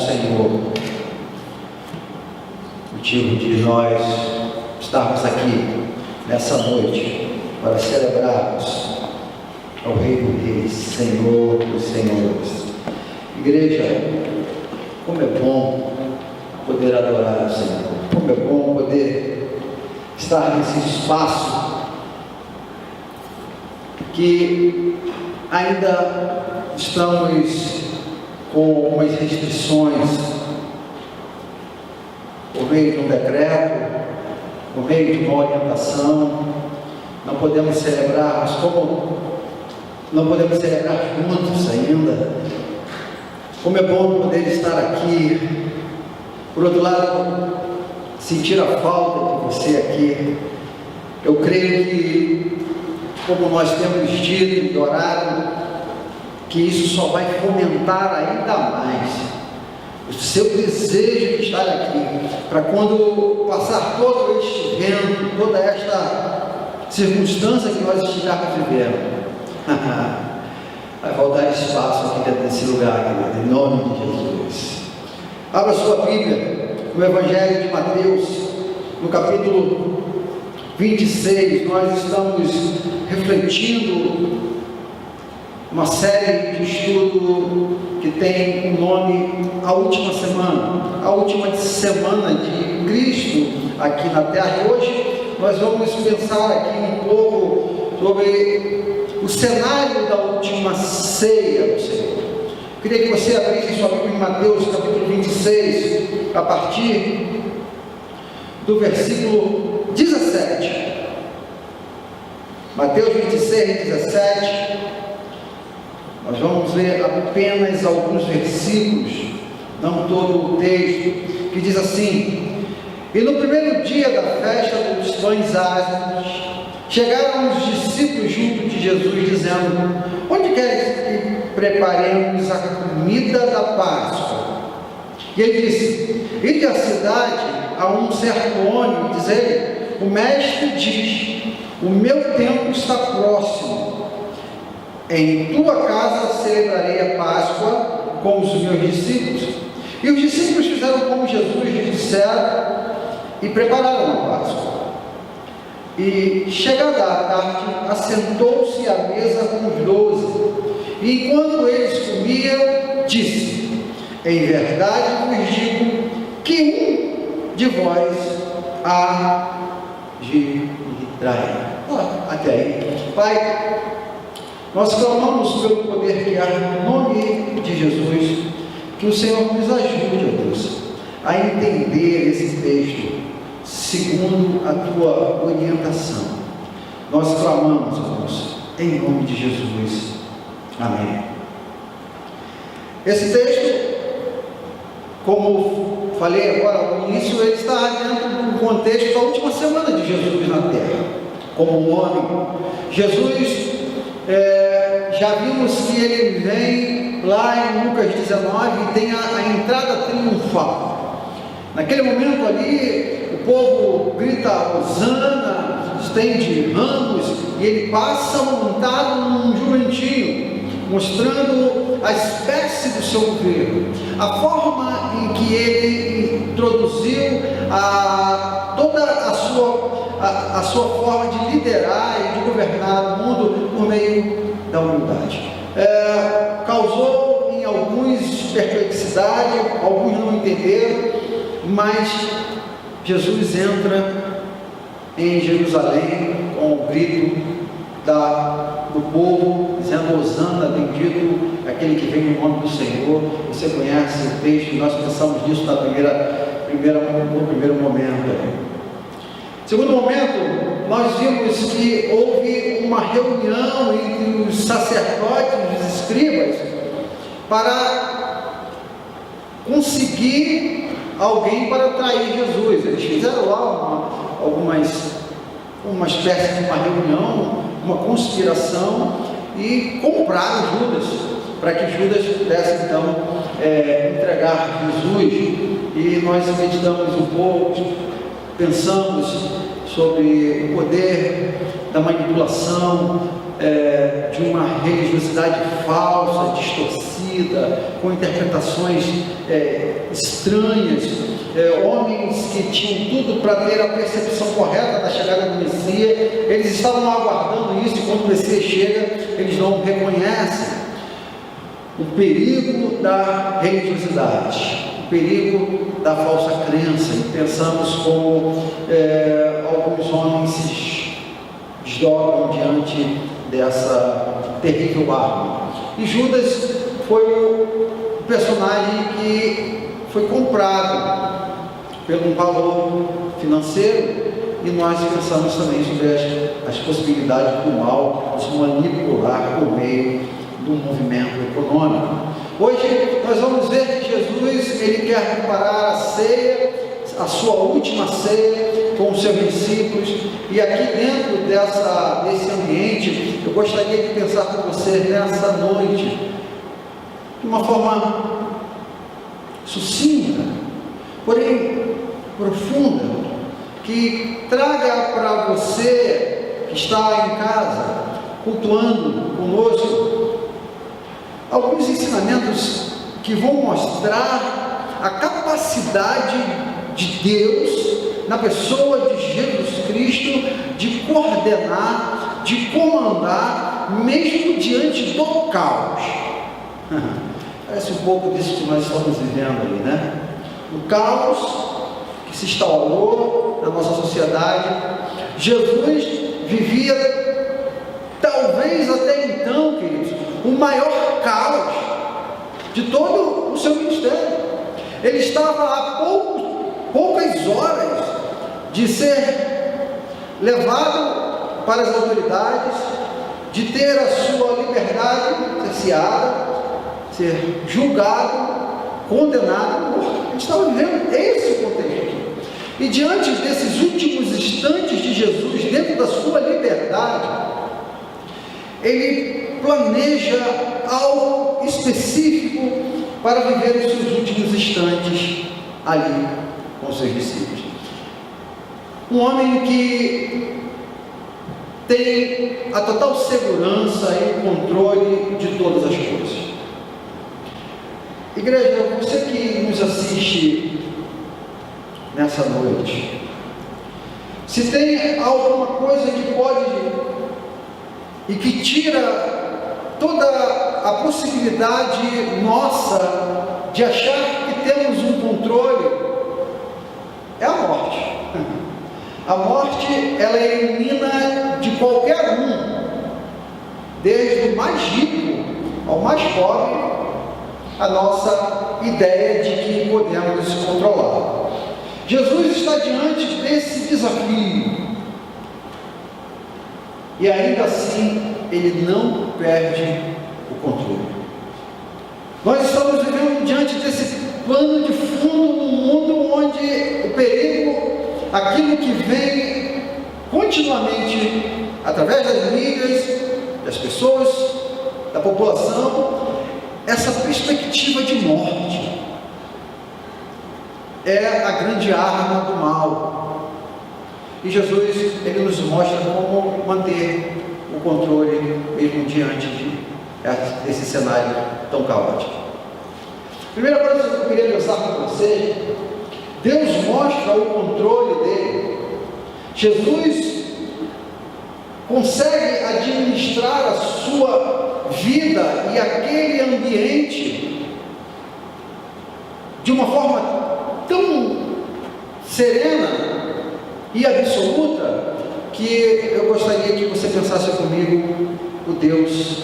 Senhor, motivo de nós estarmos aqui nessa noite para celebrarmos ao Rei dos Reis, Senhor dos Senhores. Igreja, como é bom poder adorar o Senhor, como é bom poder estar nesse espaço que ainda estamos com algumas restrições por meio de um decreto, por meio de uma orientação. Não podemos celebrar, mas como não podemos celebrar juntos ainda, como é bom poder estar aqui. Por outro lado, sentir a falta de você aqui. Eu creio que, como nós temos dito e orado, que isso só vai fomentar ainda mais o seu desejo de estar aqui, para quando passar todo este vento, toda esta circunstância que nós estivermos vivendo, vai faltar espaço aqui dentro desse lugar, querido, em nome de Jesus. Abra sua Bíblia no Evangelho de Mateus, no capítulo 26, nós estamos refletindo uma série de estudo que tem o nome A Última Semana, a última semana de Cristo aqui na Terra. E hoje nós vamos pensar aqui um pouco sobre o cenário da última ceia do Senhor. Eu queria que você abrisse sua Bíblia em Mateus capítulo 26, a partir do versículo 17. Mateus 26, 17. Nós vamos ler apenas alguns versículos, não todo o texto, que diz assim: E no primeiro dia da festa dos pães ázimos, chegaram os discípulos junto de Jesus, dizendo: Onde queres que preparemos a comida da Páscoa? E ele disse: Ide à cidade a um certo homem, e diz-lhe: O mestre diz: O meu tempo está próximo. Em tua casa celebrarei a Páscoa com os meus discípulos. E os discípulos fizeram como Jesus lhes dissera e prepararam a Páscoa. E chegada a tarde, assentou-se à mesa com os 12. E enquanto eles comiam, disse: Em verdade vos digo que um de vós há de me trair. Até aí. Pai, nós clamamos pelo poder que há no nome de Jesus, que o Senhor nos ajude, ó Deus, a entender esse texto segundo a tua orientação. Nós clamamos, ó Deus, em nome de Jesus. Amém. Esse texto, como falei agora no início, ele está dentro do contexto da última semana de Jesus na terra, como um homem. Jesus, já vimos que ele vem lá em Lucas 19 e tem a entrada triunfal. Naquele momento ali, o povo grita hosana, estende ramos, e ele passa montado num jumentinho, mostrando a espécie do seu governo, a forma em que ele introduziu toda a sua forma de liderar e de governar o mundo por meio da humildade. Causou em alguns perplexidade, alguns não entenderam, mas Jesus entra em Jerusalém com o grito do povo, dizendo: Hosana, bendito aquele que vem no nome do Senhor. Você conhece o texto, nós pensamos nisso no primeiro momento. Segundo momento, nós vimos que houve uma reunião entre os sacerdotes e os escribas para conseguir alguém para trair Jesus. Eles fizeram lá uma espécie de uma reunião, uma conspiração, e compraram Judas, para que Judas pudesse então entregar Jesus. E nós meditamos um pouco, pensamos sobre o poder da manipulação, de uma religiosidade falsa, distorcida, com interpretações estranhas, homens que tinham tudo para ter a percepção correta da chegada do Messias, eles estavam aguardando isso, e quando o Messias chega, eles não reconhecem o perigo da religiosidade, o perigo da falsa crença, e pensamos como alguns homens se desdobram diante dessa terrível arma. E Judas foi o personagem que foi comprado pelo um valor financeiro, e nós pensamos também sobre as possibilidades do mal de se manipular por meio do movimento econômico. Hoje nós vamos ver que Jesus, ele quer preparar a ceia, a sua última ceia com os seus discípulos, e aqui dentro desse ambiente, eu gostaria de pensar com você nessa noite, de uma forma sucinta, porém profunda, que traga para você que está em casa, cultuando conosco, alguns ensinamentos que vão mostrar a capacidade de Deus, na pessoa de Jesus Cristo, de coordenar, de comandar, mesmo diante do caos. Parece um pouco disso que nós estamos vivendo ali, né? O caos que se instaurou na nossa sociedade. Jesus vivia, talvez até então, queridos, o maior caos de todo o seu ministério. Ele estava a poucas horas de ser levado para as autoridades, de ter a sua liberdade cerceada, ser julgado, condenado, morto. Ele estava vivendo esse contexto. E diante desses últimos instantes de Jesus, dentro da sua liberdade, ele planeja algo específico para viver os seus últimos instantes ali com os seus discípulos. Um homem que tem a total segurança e o controle de todas as coisas. Igreja, você que nos assiste nessa noite, se tem alguma coisa que pode e que tira toda a possibilidade nossa de achar que temos um controle, é a morte. A morte, ela elimina de qualquer um, desde o mais rico ao mais pobre, a nossa ideia de que podemos controlar. Jesus está diante desse desafio, e ainda assim ele não perde o controle. Nós estamos vivendo diante desse plano de fundo num mundo onde o perigo, aquilo que vem continuamente através das mídias, das pessoas, da população, essa perspectiva de morte é a grande arma do mal. E Jesus, ele nos mostra como manter o controle mesmo diante desse cenário tão caótico. Primeira coisa que eu queria pensar com vocês, Deus mostra o controle dele. Jesus consegue administrar a sua vida e aquele ambiente de uma forma tão serena e absoluta, que eu gostaria que você pensasse comigo o Deus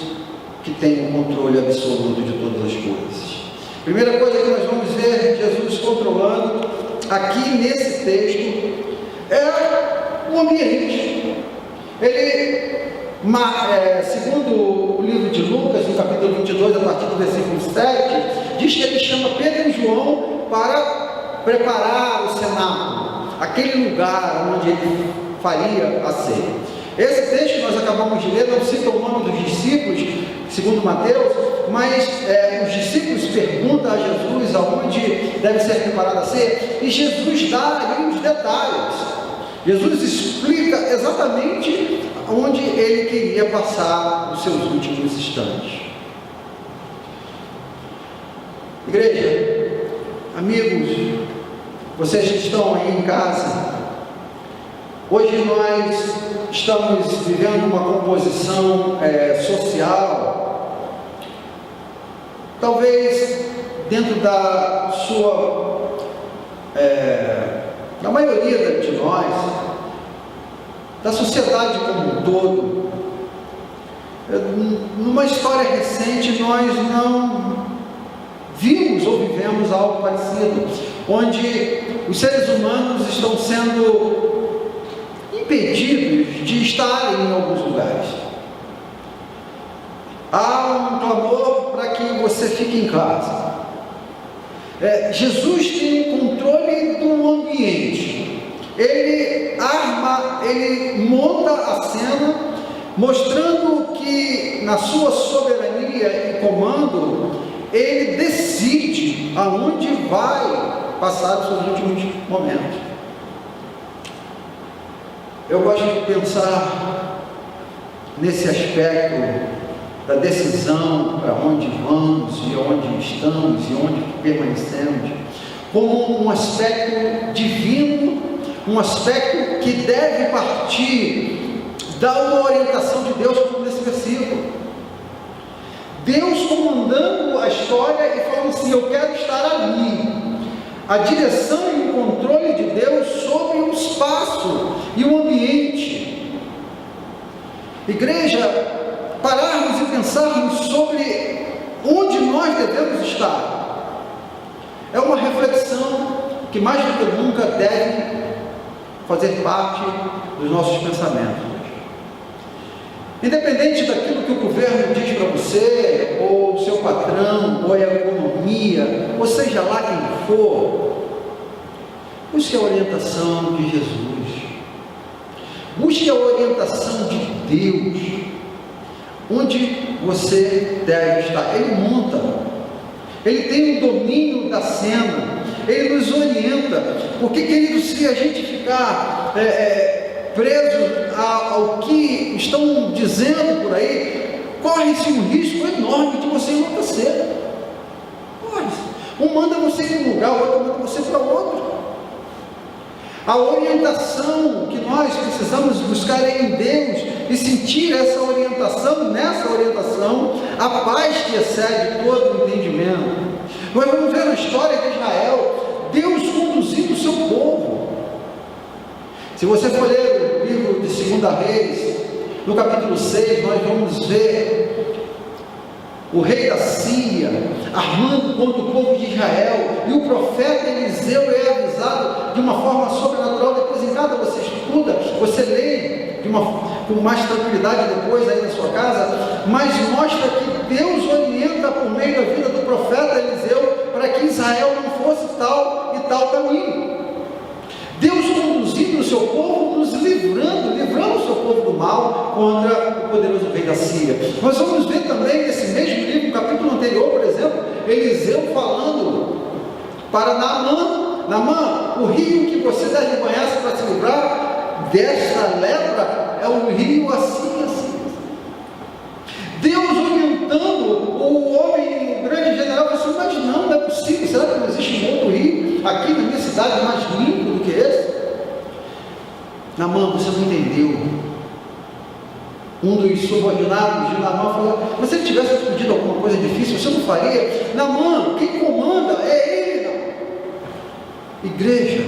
que tem o controle absoluto de todas as coisas. Primeira coisa que nós vamos ver Jesus controlando aqui nesse texto é o ambiente. Ele, segundo o livro de Lucas, no capítulo 22, a partir do versículo 7, diz que ele chama Pedro e João para preparar o cenáculo, aquele lugar onde ele faria a ceia. Esse texto que nós acabamos de ler não cita o nome dos discípulos, segundo Mateus, mas os discípulos perguntam a Jesus aonde deve ser preparada a ceia, e Jesus dá ali os detalhes. Jesus explica exatamente onde ele queria passar os seus últimos instantes. Igreja, amigos, vocês que estão aí em casa, hoje nós estamos vivendo uma composição social, talvez dentro da maioria de nós, da sociedade como um todo. Numa história recente nós não vimos ou vivemos algo parecido, onde os seres humanos estão sendo impedidos de estarem em alguns lugares. Há um clamor para que você fique em casa. Jesus tem controle do ambiente. Ele monta a cena, mostrando que na sua soberania e comando, ele decide aonde vai passar os seus últimos momentos. Eu gosto de pensar nesse aspecto da decisão para onde vamos e onde estamos e onde permanecemos, como um aspecto divino, um aspecto que deve partir da orientação de Deus, como nesse versículo. Deus comandando a história e falando assim: eu quero estar ali. A direção e o controle de Deus sobre o espaço e o ambiente. Igreja, pararmos e pensarmos sobre onde nós devemos estar é uma reflexão que mais do que nunca deve fazer parte dos nossos pensamentos. Independente daquilo que o governo diz para você, ou o seu patrão, ou a economia, ou seja lá quem for, busque a orientação de Jesus, busque a orientação de Deus, onde você deve estar. Ele monta, ele tem o domínio da cena, ele nos orienta, porque, querido, se a gente ficar preso ao que estão dizendo por aí, corre-se um risco enorme de você enlouquecer. Corre-se. Um manda você ir para um lugar, o outro manda você para outro. A orientação que nós precisamos buscar é em Deus e sentir essa orientação, nessa orientação, a paz que excede todo o entendimento. Nós vamos ver na história de Israel, Deus conduzindo o seu povo. Se você for ler o livro de 2 Reis, no capítulo 6, nós vamos ver o rei da Síria armando contra o povo de Israel, e o profeta Eliseu é avisado de uma forma sobrenatural. Depois em casa você estuda, você lê com mais tranquilidade depois aí na sua casa, mas mostra que Deus orienta por meio da vida do profeta Eliseu para que Israel não fosse tal e tal caminho. Deus conduzindo o seu povo, nos livrando o seu povo do mal contra o poderoso rei da Síria. Nós vamos ver também nesse mesmo livro, no capítulo anterior, por exemplo, Eliseu falando para Naamã, o rio que você deve banhar para se livrar desta lepra é um rio assim, assim. Deus orientando o homem, o grande general, você imagina, não é possível, será que não existe um outro rio aqui na minha cidade mais limpo do que esse? Naamã, você não entendeu. Um dos subordinados de Naamã falou: se você tivesse pedido alguma coisa difícil, você não faria? Naamã, quem comanda é ele, não. Igreja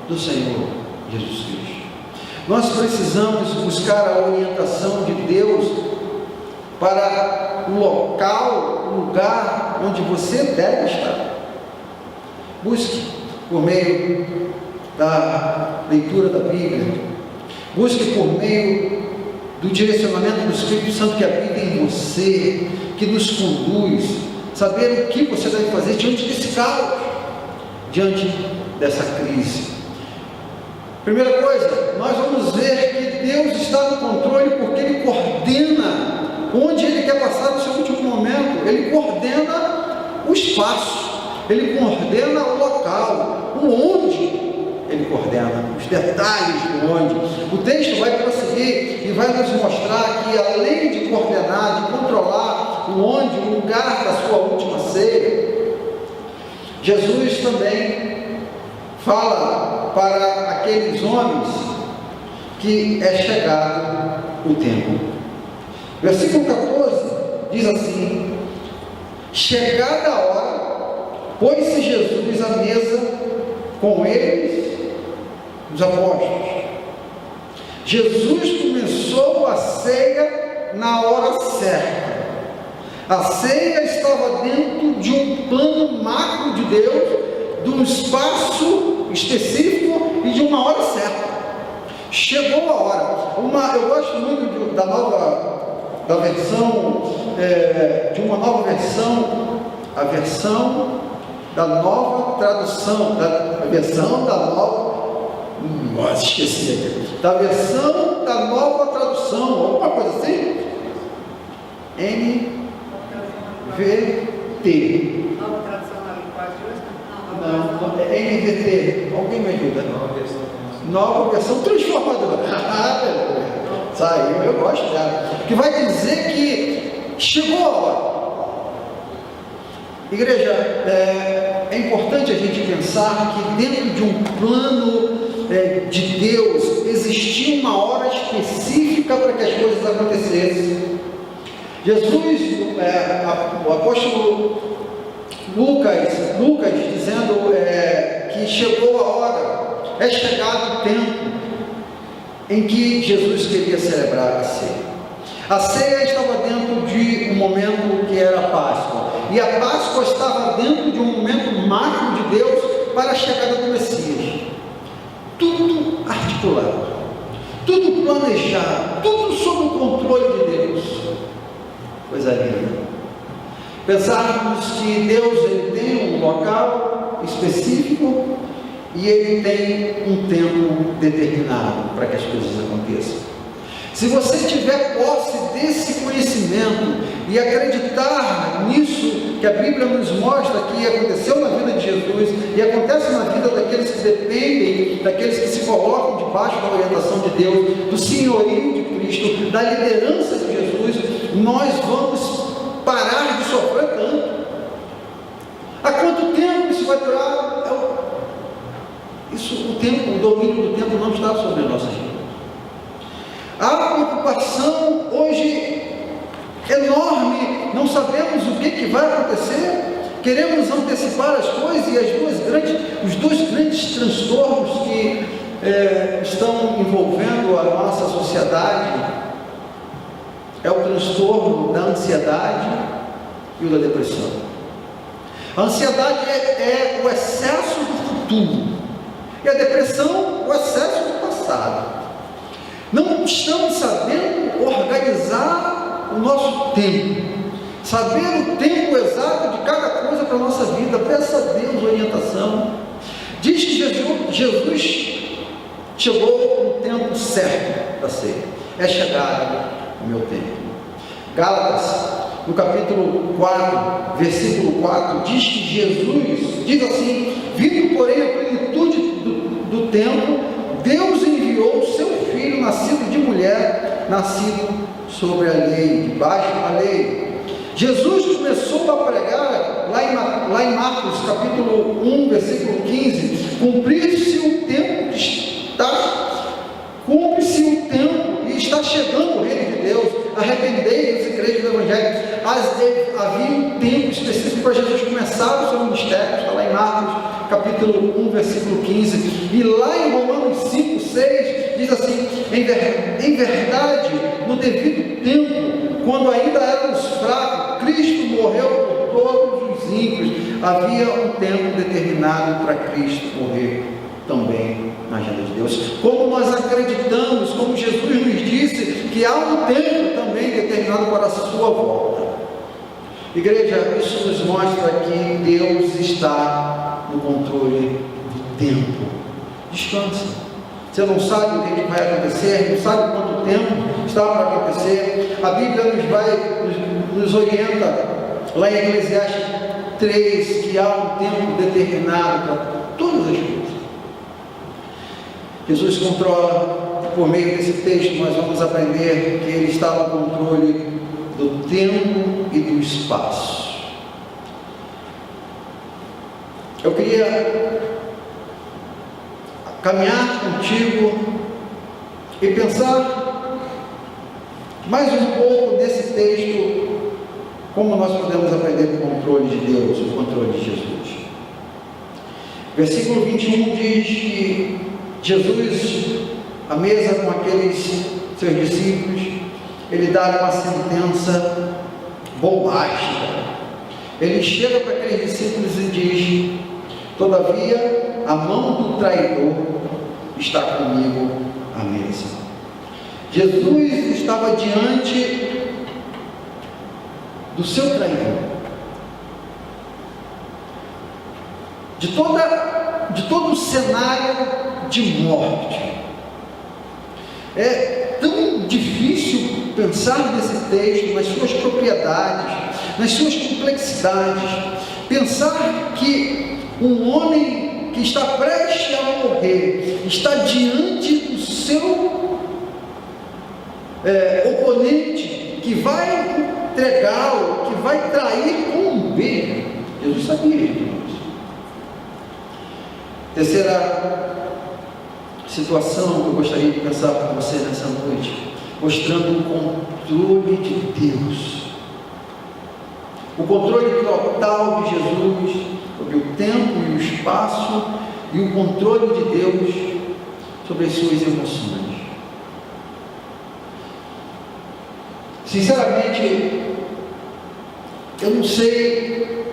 do Senhor Jesus Cristo, nós precisamos buscar a orientação de Deus para o local, o lugar onde você deve estar. Busque por meio da leitura da Bíblia, busque por meio do direcionamento do Espírito Santo que habita em você, que nos conduz, saber o que você deve fazer diante desse caos, diante dessa crise. Primeira coisa, nós vamos ver que Deus está no controle porque Ele coordena onde Ele quer passar o seu último momento. Ele coordena o espaço, Ele coordena o local, o onde Ele coordena os detalhes do onde. O texto vai prosseguir e vai nos mostrar que, além de coordenar, de controlar o onde, o lugar da sua última ceia, Jesus também fala para aqueles homens que é chegado o tempo. Versículo 14 diz assim: chegada a hora, pôs-se Jesus à mesa com eles, os apóstolos. Jesus começou a ceia na hora certa. A ceia estava dentro de um plano macro de Deus, de um espaço específico e de uma hora certa. Chegou a hora. Eu gosto muito da versão, de uma nova versão, a versão da nova tradução, a versão da nova, esqueci aqui, da versão da nova tradução, alguma coisa assim, NVT. Nova tradução da linguagem hoje? Não, é NVT, alguém me ajuda? Nova versão transformadora. Saiu, eu gosto dela. Que vai dizer que chegou a hora. Igreja, é importante a gente pensar que dentro de um plano de Deus existia uma hora específica para que as coisas acontecessem. Jesus, o apóstolo Lucas dizendo que chegou a hora, é chegado o tempo em que Jesus queria celebrar a ceia. A ceia estava dentro de um momento que era a Páscoa, e a Páscoa estava dentro de um momento máximo de Deus para a chegada do Messias. Tudo articulado, tudo planejado, tudo sob o controle de Deus. Coisa linda. Pensarmos que Deus ele tem um local específico e Ele tem um tempo determinado para que as coisas aconteçam. Se você tiver posse desse conhecimento e acreditar nisso que a Bíblia nos mostra que aconteceu na vida de Jesus e acontece na vida daqueles que dependem, daqueles que se colocam debaixo da orientação de Deus, do senhorio de Cristo, da liderança de Jesus, nós vamos parar de sofrer tanto. Há quanto tempo isso vai durar? O domínio do tempo não está sobre a nossa vida. Há uma preocupação hoje enorme, não sabemos o que vai acontecer, queremos antecipar as coisas, e os dois grandes transtornos que estão envolvendo a nossa sociedade é o transtorno da ansiedade e o da depressão. A ansiedade é o excesso do futuro, e a depressão, o excesso do passado. Não estamos sabendo organizar o nosso tempo, saber o tempo exato de cada coisa para a nossa vida. Peça a Deus orientação. Diz que Jesus chegou no tempo certo da ceia. É chegado o meu tempo. Gálatas, no capítulo 4, versículo 4, diz que Jesus, diz assim: vindo porém a plenitude do tempo, Deus enviou o seu Filho, nascido de mulher, nascido sobre a lei, debaixo da lei. Jesus começou a pregar lá em Marcos, capítulo 1, versículo 15: cumprir-se o tempo cumpre-se o tempo e está chegando o reino de Deus, arrependei-vos e crede no Evangelho. Havia um tempo específico para Jesus começar o seu ministério, está lá em Marcos, capítulo 1, versículo 15, e lá em Romanos 5, 6, diz assim: em verdade, no devido tempo, quando ainda éramos fracos, Cristo morreu por todos os ímpios. Havia um tempo determinado para Cristo morrer também na agenda de Deus. Como nós acreditamos, como Jesus nos disse, que há um tempo também determinado para a sua volta. Igreja, isso nos mostra que Deus está no controle do tempo. Descanse. Você não sabe o que vai acontecer, não sabe quanto tempo está para acontecer. A Bíblia nos orienta, lá em Eclesiastes 3, que há um tempo determinado para todas as coisas. Jesus controla, por meio desse texto nós vamos aprender que Ele está no controle do tempo e do espaço. Eu queria caminhar contigo e pensar mais um pouco nesse texto, como nós podemos aprender o controle de Deus, o controle de Jesus. Versículo 21 diz que Jesus, à mesa com aqueles seus discípulos, ele dá uma sentença bombástica. Ele chega para aqueles discípulos e diz: todavia, a mão do traidor está comigo à mesa. Jesus estava diante do seu traidor, de todo o cenário de morte. É tão difícil pensar nesse texto, nas suas propriedades, nas suas complexidades, pensar que um homem que está prestes a morrer está diante do seu oponente, que vai entregá-lo, que vai trair com um beijo. Jesus sabia disso. Terceira situação que eu gostaria de pensar com você nessa noite, mostrando o controle de Deus, o controle total de Jesus sobre o tempo e o espaço, e o controle de Deus sobre as suas emoções. Sinceramente, eu não sei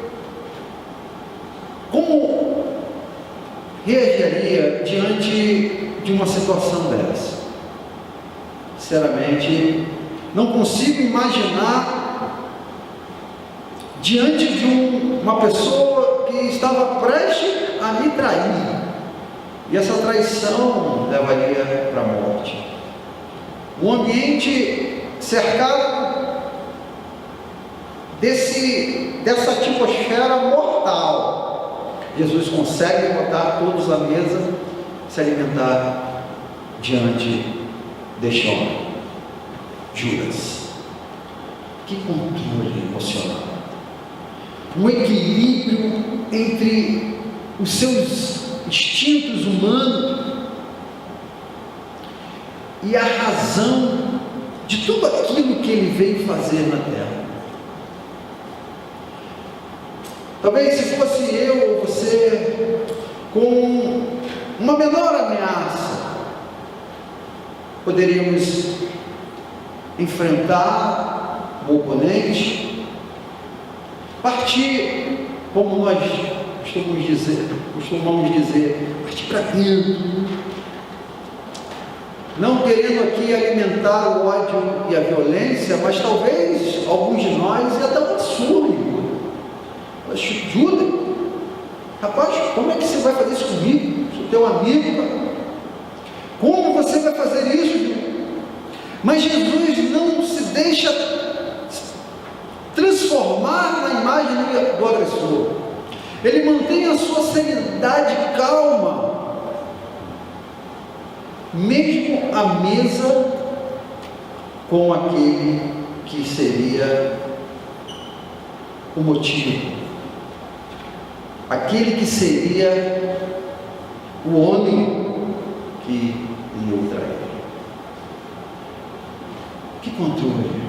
como reagiria diante de uma situação dessa. Sinceramente, não consigo imaginar diante de uma pessoa que estava prestes a me trair, e essa traição levaria para a morte. Um ambiente cercado dessa atmosfera mortal. Jesus consegue botar todos à mesa, se alimentar diante deste homem, Judas. Que controle emocional, um equilíbrio entre os seus instintos humanos e a razão de tudo aquilo que ele veio fazer na terra. Talvez se fosse eu ou você com uma menor ameaça, poderíamos enfrentar o oponente, partir, como nós costumamos dizer, partir para dentro, não querendo aqui alimentar o ódio e a violência, mas talvez alguns de nós e até um absurdo. Judas, rapaz, como é que você vai fazer isso comigo? Sou teu amigo, cara. Como você vai fazer isso? Mas Jesus não se deixa transformar na imagem do agressor. Ele mantém a sua serenidade e calma, mesmo à mesa com aquele que seria o motivo, aquele que seria o homem que iria o trair. Que controle,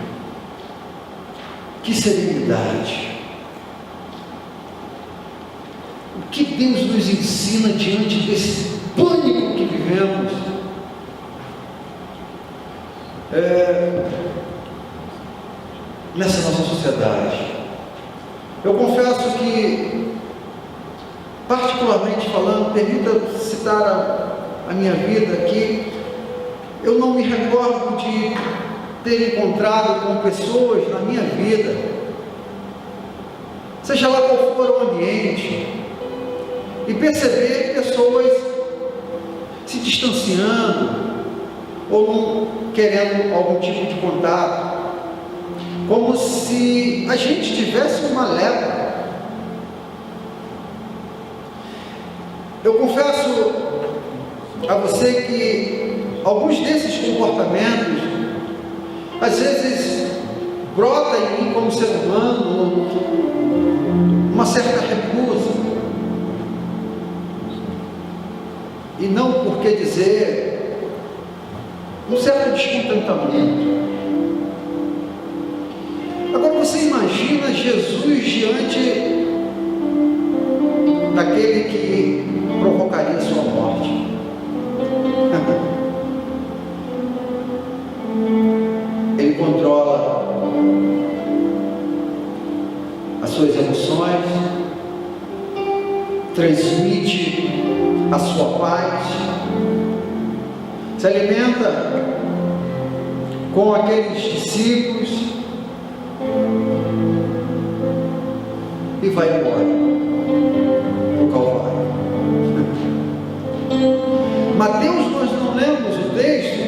que serenidade. O que Deus nos ensina diante desse pânico que vivemos? Nessa nossa sociedade. Eu confesso que, particularmente falando, permita citar a minha vida aqui, eu não me recordo de ter encontrado com pessoas na minha vida, seja lá qual for o ambiente, e perceber pessoas se distanciando ou não querendo algum tipo de contato, como se a gente tivesse uma lepra. Eu confesso, a você que alguns desses comportamentos, às vezes, brota em mim como ser humano, uma certa recusa, e não por que dizer, um certo descontentamento. Agora você imagina Jesus diante daquele que provocaria sua morte. Ele controla as suas emoções, transmite a sua paz, se alimenta com aqueles discípulos e vai embora para o Calvário. Mateus, nós não lemos o texto,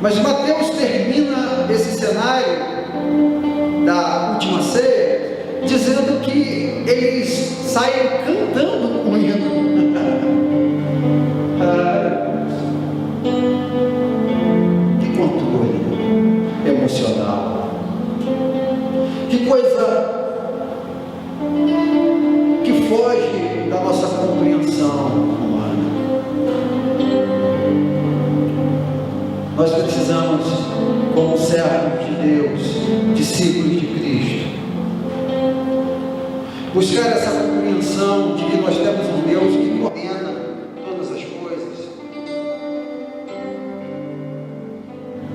mas Mateus termina esse cenário da última ceia dizendo que eles saem cantando com hino. Que controle emocional, que coisa que foge da nossa compreensão humana. Nós precisamos, como servos de Deus, discípulos de Cristo, buscar essa compreensão de que nós temos um Deus que coordena todas as coisas.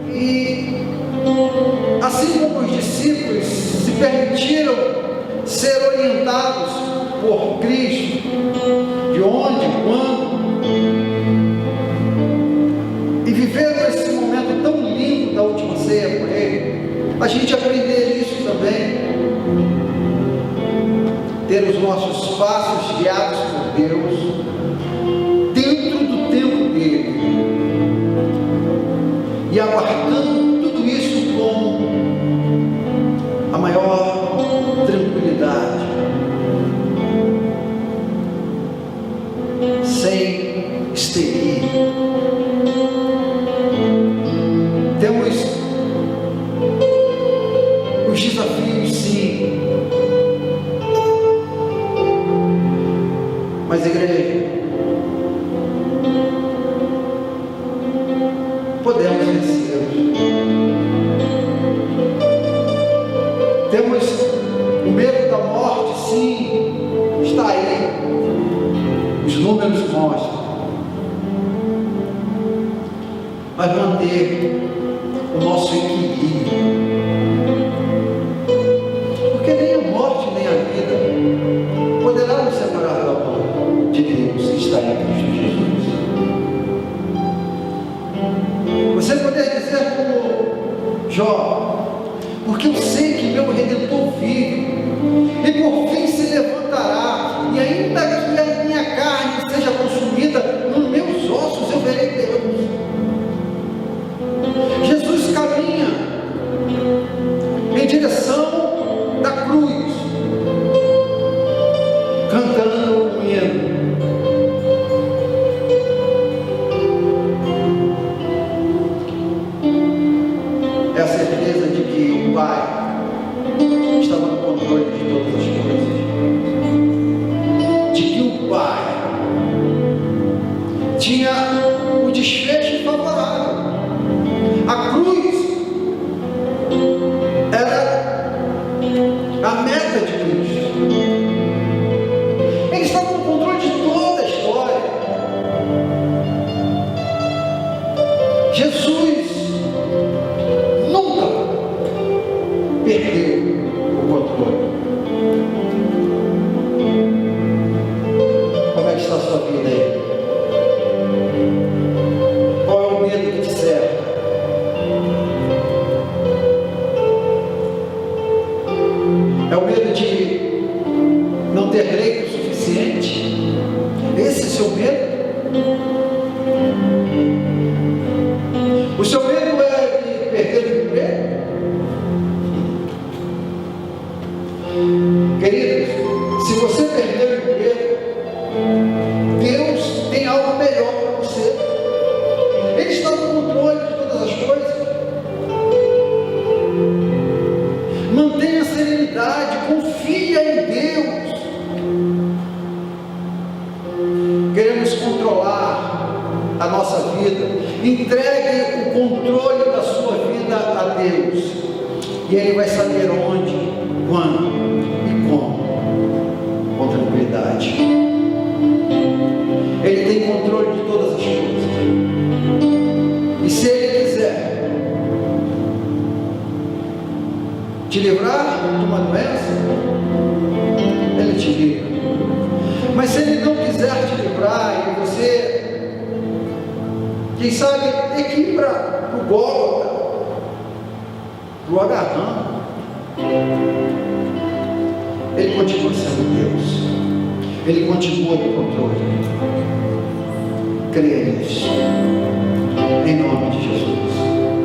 E assim como os discípulos se permitiram ser orientados por Cristo, de onde, quando, e viveram esse momento tão lindo da última ceia com Ele, a gente aprender isso também, ter os nossos passos guiados por Deus, dentro do tempo dele, e aguardando tudo isso com a maior tranquilidade, sem histeria. Temos os desafios, sim, mas igreja, podemos vencê-los. Temos o medo da morte, sim, está aí, os números mostram, mas manter o nosso equilíbrio, porque nem a morte nem a vida poderá nos separar do amor de Deus que está em Cristo Jesus. Você poderia dizer como Jó: porque eu sei que meu Redentor vive, e por fim se levantará, e ainda que a minha carne seja consumida, nos meus ossos eu verei Deus. Jesus caminha em direção da cruz, cantando um hino. É a certeza de que o Pai estava no controle de todas as coisas, de que o Pai tinha o desfecho favorável. A cruz era a meta de Cristo. Ele estava no controle de toda a história. Jesus nunca nossa vida. Entregue o controle da sua vida a Deus, e Ele vai saber onde, quando e como, com tranquilidade. Ele tem controle de todas as coisas, e se Ele quiser te livrar de uma doença, Ele te livra. Mas se Ele não quiser te livrar, e você, quem sabe, tem que ir para o Gólgota, para o agarrão, Ele continua sendo Deus, Ele continua no controle. Creia nisso, em nome de Jesus.